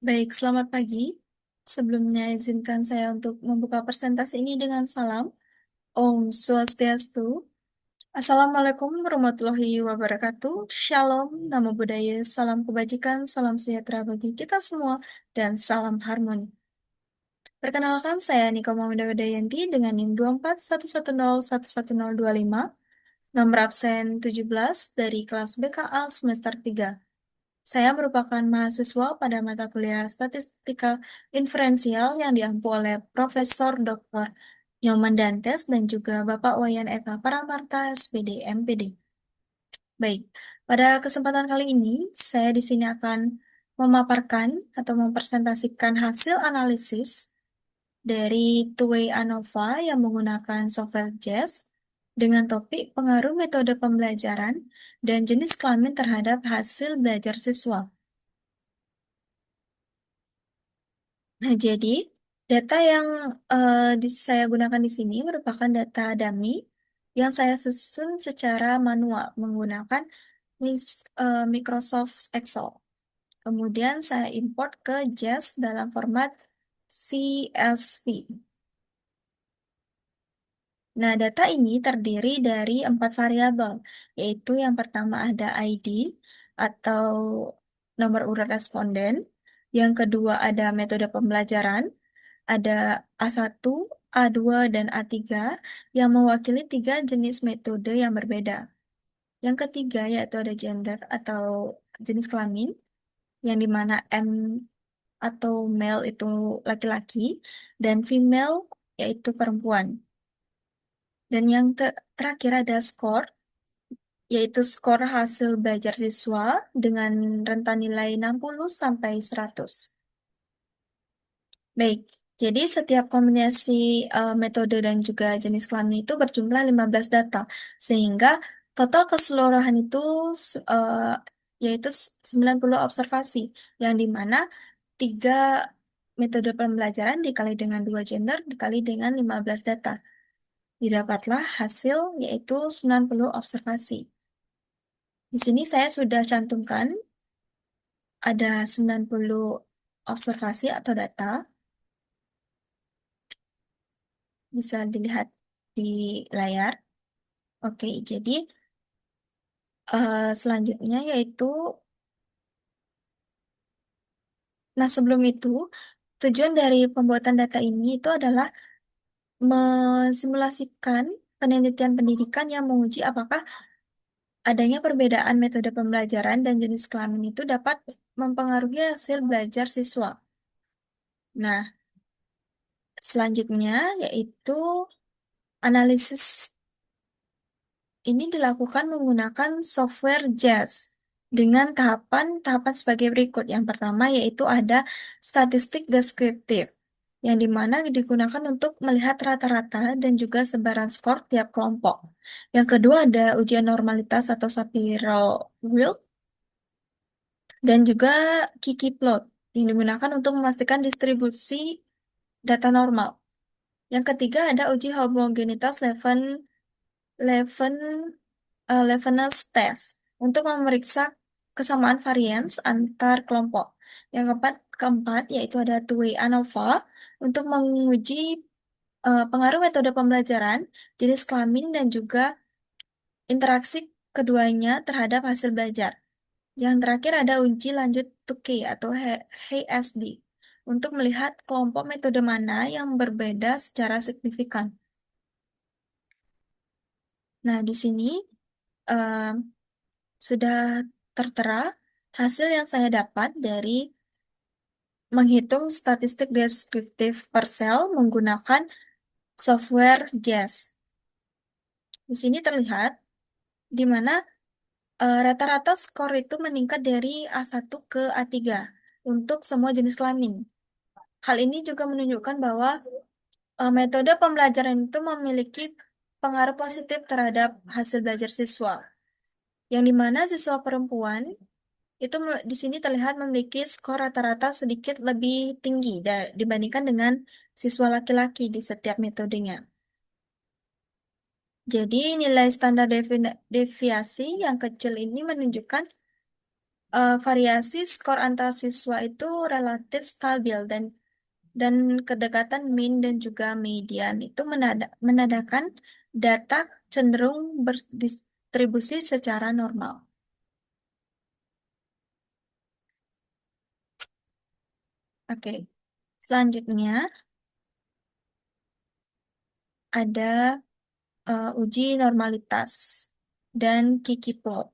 Baik, selamat pagi. Sebelumnya izinkan saya untuk membuka presentasi ini dengan salam. Om Swastiastu. Assalamualaikum warahmatullahi wabarakatuh. Shalom, namo buddhaya, salam kebajikan, salam sejahtera bagi kita semua, dan salam harmoni. Perkenalkan, saya Niko Mamuda Widayanti dengan NIM 24110111025, nomor absen 17 dari kelas BKA semester 3. Saya merupakan mahasiswa pada mata kuliah Statistika Inferensial yang diampu oleh Profesor Dr. Nyoman Dantes dan juga Bapak Wayan Eka Paramarta, SPD, MPD. Baik, pada kesempatan kali ini saya di sini akan memaparkan atau mempresentasikan hasil analisis dari Two-Way ANOVA yang menggunakan software JASS dengan topik pengaruh metode pembelajaran dan jenis kelamin terhadap hasil belajar siswa. Nah, jadi data yang saya gunakan di sini merupakan data dummy yang saya susun secara manual menggunakan Microsoft Excel. Kemudian saya import ke JASS dalam format CSV. Nah, data ini terdiri dari 4 variabel, yaitu yang pertama ada ID atau nomor urut responden, yang kedua ada metode pembelajaran, ada A1, A2, dan A3 yang mewakili 3 jenis metode yang berbeda. Yang ketiga yaitu ada gender atau jenis kelamin, yang dimana M atau male itu laki-laki, dan female yaitu perempuan. Dan yang terakhir ada skor, yaitu skor hasil belajar siswa dengan rentan nilai 60 sampai 100. Baik, jadi setiap kombinasi metode dan juga jenis kelamin itu berjumlah 15 data, sehingga total keseluruhan itu eh, yaitu 90 observasi, yang dimana 3 metode pembelajaran dikali dengan 2 gender dikali dengan 15 data. Didapatlah hasil yaitu 90 observasi. Di sini saya sudah cantumkan ada 90 observasi atau data, bisa dilihat di layar. Oke, jadi selanjutnya yaitu, nah sebelum itu, tujuan dari pembuatan data ini itu adalah mensimulasikan penelitian pendidikan yang menguji apakah adanya perbedaan metode pembelajaran dan jenis kelamin itu dapat mempengaruhi hasil belajar siswa. Nah, selanjutnya yaitu analisis ini dilakukan menggunakan software JASS dengan tahapan-tahapan sebagai berikut. Yang pertama yaitu ada statistik deskriptif, yang dimana digunakan untuk melihat rata-rata dan juga sebaran skor tiap kelompok. Yang kedua ada ujian normalitas atau Shapiro-Wilk, dan juga Kiki plot, yang digunakan untuk memastikan distribusi data normal. Yang ketiga ada uji homogenitas Levenes test untuk memeriksa kesamaan varians antar kelompok. Yang keempat yaitu ada two-way ANOVA untuk menguji pengaruh metode pembelajaran, jenis kelamin, dan juga interaksi keduanya terhadap hasil belajar. Yang terakhir ada uji lanjut 2K atau HSD untuk melihat kelompok metode mana yang berbeda secara signifikan. Nah, di sini eh, sudah tertera hasil yang saya dapat dari menghitung statistik deskriptif per sel menggunakan software JASS. Di sini terlihat di mana rata-rata skor itu meningkat dari A1 ke A3 untuk semua jenis kelamin. Hal ini juga menunjukkan bahwa metode pembelajaran itu memiliki pengaruh positif terhadap hasil belajar siswa, yang dimana siswa perempuan itu di sini terlihat memiliki skor rata-rata sedikit lebih tinggi dibandingkan dengan siswa laki-laki di setiap metodenya. Jadi nilai standar deviasi yang kecil ini menunjukkan Variasi skor antar siswa itu relatif stabil dan kedekatan mean dan juga median itu menandakan data cenderung berdistribusi secara normal. Oke, selanjutnya ada uji normalitas dan Kiki plot.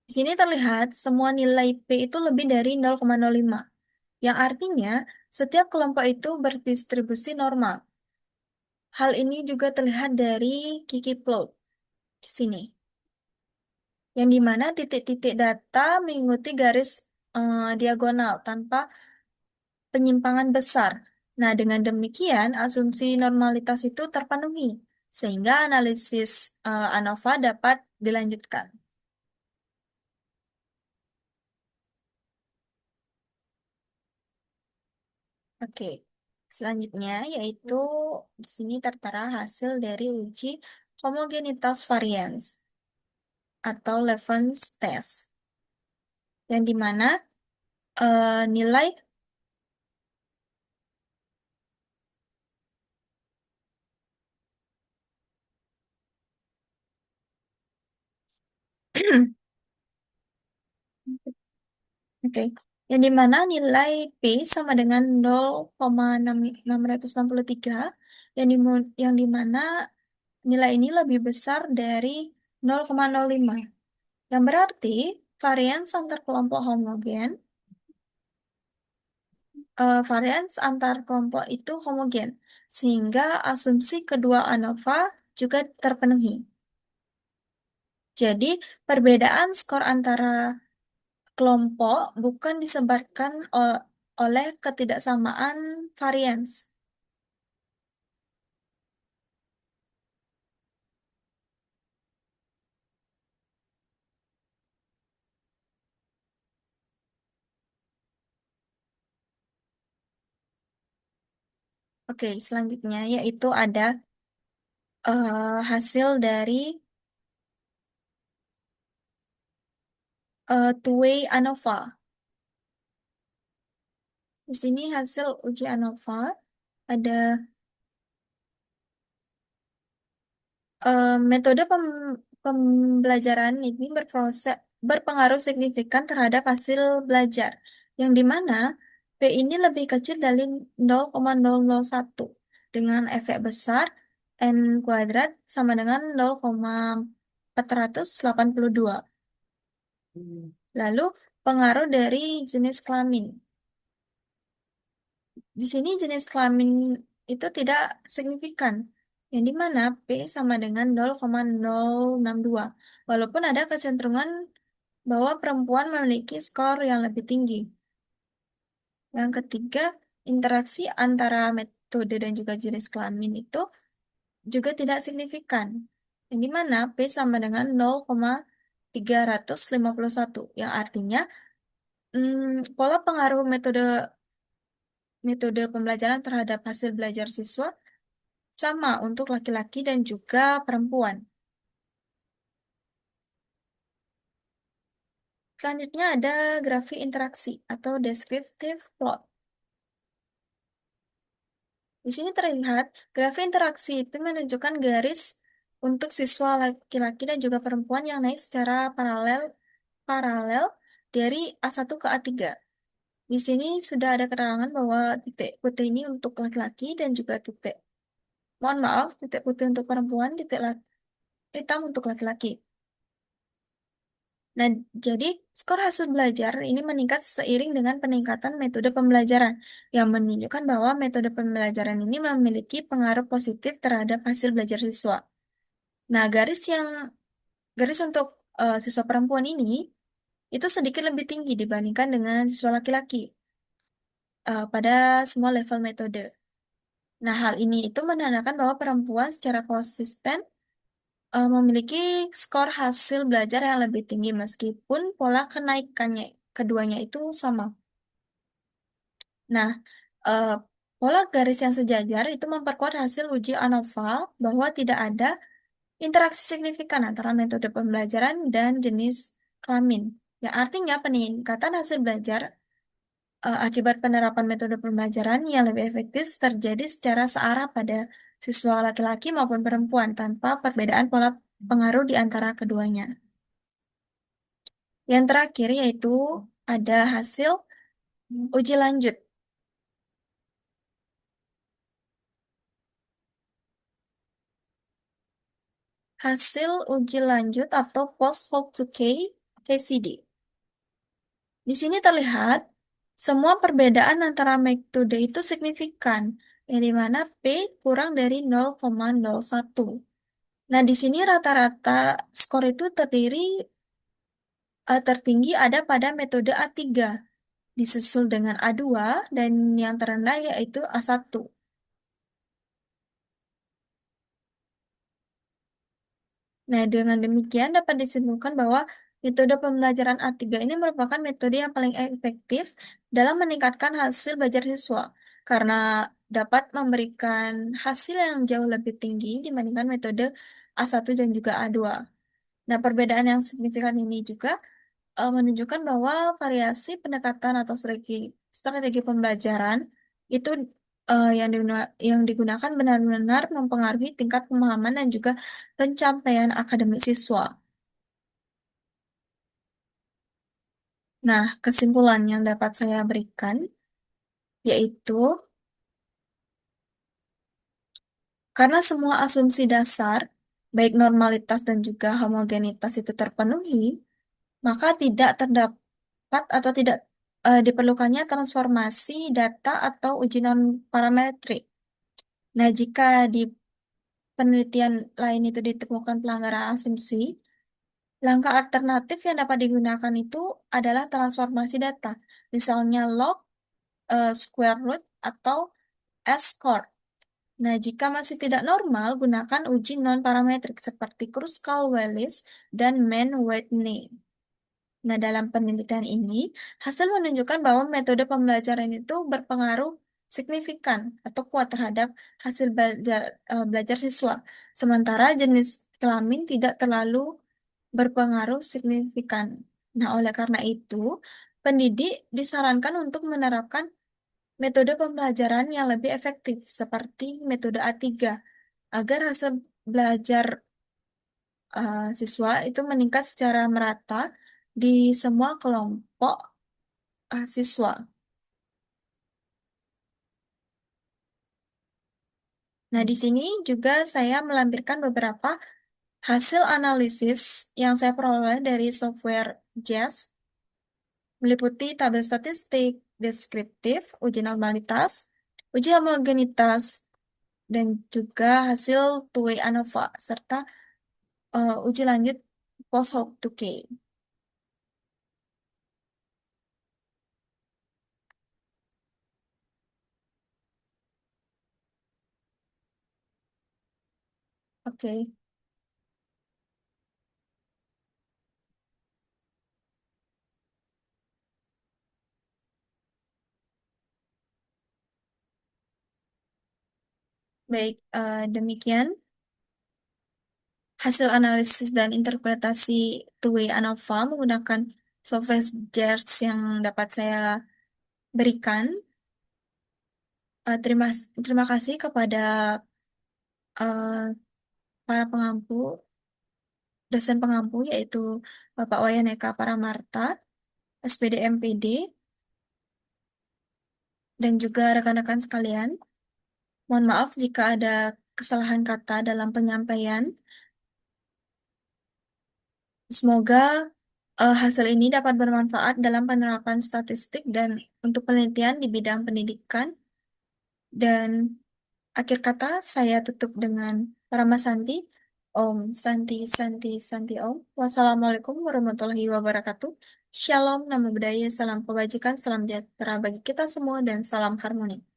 Di sini terlihat semua nilai P itu lebih dari 0,05, yang artinya setiap kelompok itu berdistribusi normal. Hal ini juga terlihat dari Kiki plot di sini, yang dimana titik-titik data mengikuti garis diagonal tanpa penyimpangan besar. Nah, dengan demikian, asumsi normalitas itu terpenuhi, sehingga analisis ANOVA dapat dilanjutkan. Oke, selanjutnya yaitu di sini tertera hasil dari uji homogenitas varians atau Levens test, yang dimana nilai Oke, yang dimana nilai P sama dengan 0,663, yang dimana nilai ini lebih besar dari 0,05, yang berarti varians antar kelompok homogen, varians antar kelompok itu homogen, sehingga asumsi kedua ANOVA juga terpenuhi. Jadi, perbedaan skor antara kelompok bukan disebabkan oleh ketidaksamaan varians. Oke, selanjutnya yaitu ada hasil dari two-way ANOVA. Di sini hasil uji ANOVA ada metode pembelajaran ini berpengaruh signifikan terhadap hasil belajar, yang dimana P ini lebih kecil dari 0,001 dengan efek besar N kuadrat sama dengan 0,482. Lalu pengaruh dari jenis kelamin. Di sini jenis kelamin itu tidak signifikan, yang dimana P sama dengan 0,062, walaupun ada kecenderungan bahwa perempuan memiliki skor yang lebih tinggi. Yang ketiga, interaksi antara metode dan juga jenis kelamin itu juga tidak signifikan, yang dimana P sama dengan 0,351, yang artinya pola pengaruh metode pembelajaran terhadap hasil belajar siswa sama untuk laki-laki dan juga perempuan. Selanjutnya ada grafik interaksi atau descriptive plot. Di sini terlihat grafik interaksi itu menunjukkan garis untuk siswa laki-laki dan juga perempuan yang naik secara paralel paralel dari A1 ke A3. Di sini sudah ada keterangan bahwa titik putih ini untuk laki-laki dan juga mohon maaf, titik putih untuk perempuan, hitam untuk laki-laki. Nah, jadi skor hasil belajar ini meningkat seiring dengan peningkatan metode pembelajaran, yang menunjukkan bahwa metode pembelajaran ini memiliki pengaruh positif terhadap hasil belajar siswa. Nah, garis untuk siswa perempuan ini itu sedikit lebih tinggi dibandingkan dengan siswa laki-laki pada semua level metode. Nah, hal ini itu menandakan bahwa perempuan secara konsisten memiliki skor hasil belajar yang lebih tinggi meskipun pola kenaikannya keduanya itu sama. Nah, eh, pola garis yang sejajar itu memperkuat hasil uji ANOVA bahwa tidak ada interaksi signifikan antara metode pembelajaran dan jenis kelamin. Ya, artinya peningkatan hasil belajar akibat penerapan metode pembelajaran yang lebih efektif terjadi secara searah pada siswa laki-laki maupun perempuan tanpa perbedaan pola pengaruh di antara keduanya. Yang terakhir yaitu ada hasil uji lanjut. Hasil uji lanjut atau post hoc 2K PCD. Di sini terlihat semua perbedaan antara metode itu signifikan, yang di mana P kurang dari 0,01. Nah, di sini rata-rata skor itu tertinggi ada pada metode A3, disusul dengan A2, dan yang terendah yaitu A1. Nah, dengan demikian dapat disimpulkan bahwa metode pembelajaran A3 ini merupakan metode yang paling efektif dalam meningkatkan hasil belajar siswa, karena dapat memberikan hasil yang jauh lebih tinggi dibandingkan metode A1 dan juga A2. Nah, perbedaan yang signifikan ini juga menunjukkan bahwa variasi pendekatan atau strategi pembelajaran itu yang digunakan benar-benar mempengaruhi tingkat pemahaman dan juga pencapaian akademik siswa. Nah, kesimpulan yang dapat saya berikan yaitu karena semua asumsi dasar, baik normalitas dan juga homogenitas itu terpenuhi, maka tidak terdapat atau tidak diperlukannya transformasi data atau uji non parametrik. Nah, jika di penelitian lain itu ditemukan pelanggaran asumsi, langkah alternatif yang dapat digunakan itu adalah transformasi data, misalnya log, square root, atau S-score. Nah, jika masih tidak normal, gunakan uji non-parametrik seperti Kruskal-Wallis dan Mann-Whitney. Nah, dalam penelitian ini, hasil menunjukkan bahwa metode pembelajaran itu berpengaruh signifikan atau kuat terhadap hasil belajar siswa. Sementara jenis kelamin tidak terlalu berpengaruh signifikan. Nah, oleh karena itu, pendidik disarankan untuk menerapkan metode pembelajaran yang lebih efektif seperti metode A3 agar hasil belajar siswa itu meningkat secara merata di semua kelompok siswa. Nah, di sini juga saya melampirkan beberapa hasil analisis yang saya peroleh dari software JAS, meliputi tabel statistik, deskriptif, uji normalitas, uji homogenitas, dan juga hasil two-way ANOVA, serta uji lanjut post hoc 2K. Oke, baik, demikian hasil analisis dan interpretasi two-way ANOVA menggunakan software JAS yang dapat saya berikan. Terima kasih kepada eh, para pengampu, dosen pengampu yaitu Bapak Wayan Eka Paramarta, SPD MPD, dan juga rekan-rekan sekalian. Mohon maaf jika ada kesalahan kata dalam penyampaian. Semoga hasil ini dapat bermanfaat dalam penerapan statistik dan untuk penelitian di bidang pendidikan. Dan akhir kata saya tutup dengan Parama Santi. Om Santi Santi Santi Om. Wassalamualaikum warahmatullahi wabarakatuh. Shalom, namo buddhaya, salam kebajikan, salam sejahtera bagi kita semua, dan salam harmoni.